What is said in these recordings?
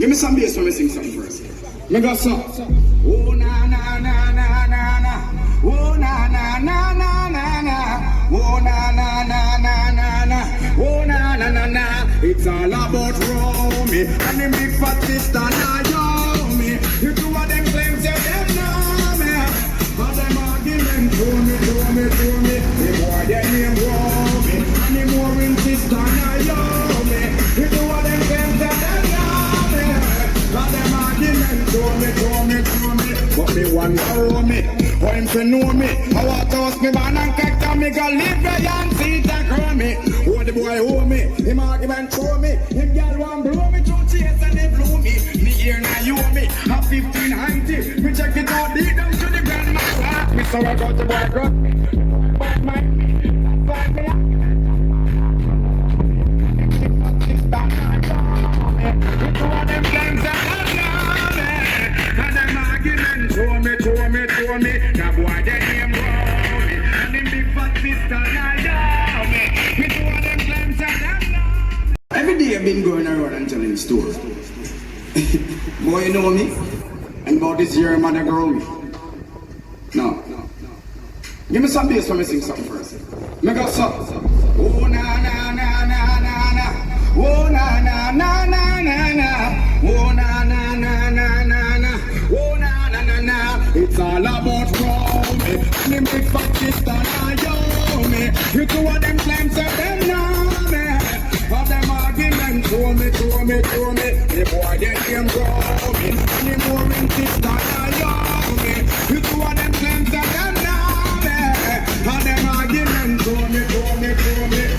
Give me some bass when we sing something first. Me go so. Oh na na na na na na. Oh na na na na na na. Oh na na na na na na. Oh na na na na. It's all about Romy and the big fat sister Naomi. You two of them claims that them know me, but them argument to me. The boy they name Romy and the more in sister Naomi. You two of them claims that them know me, but them argument to me. But me wonder me, how him to know me. I want to ask me man and character me go live there and see that grow me. Oh the boy hold me, him argument show me. Him girl want blow me through chase and they blow me. Me here now you me, have 1590. Me check it out deep down to the ground. Me so I got the boy got me. But my fuck me up. You two of them gangs that and them argument show me. That boy they name Romy and them big fat sister Naomi. You two of them claims that them. Every day I've been going around and telling stories. Boy, you know me? And about this year, man, I grow me. No. Give me some bass when me sing something first. Me go so. Oh na na na na na na. Oh na na na na na na. Oh na na na na na na. Oh na na na na. It's all about Romy and the big fat sister Naomi. You two of them claims that them know me. All them arguments show me. The boy they name Romy and the more in sister Naomi. You two of them claims that them know me. All them arguments show me.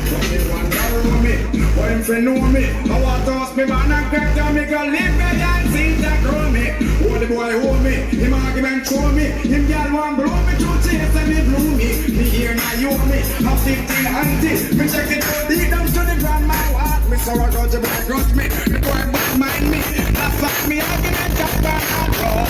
But me wonder me, how him to know me. I want to ask me man and character me go live there and see that grow me. Oh the boy hold me, him argument show me. Him girl want blow me through chase and they blow me. Me here now you me, have 1590. Me check it out deep down to the ground my heart. Me so I got you but grudge me. The boy might mind me. That fuck me argument just back and roll.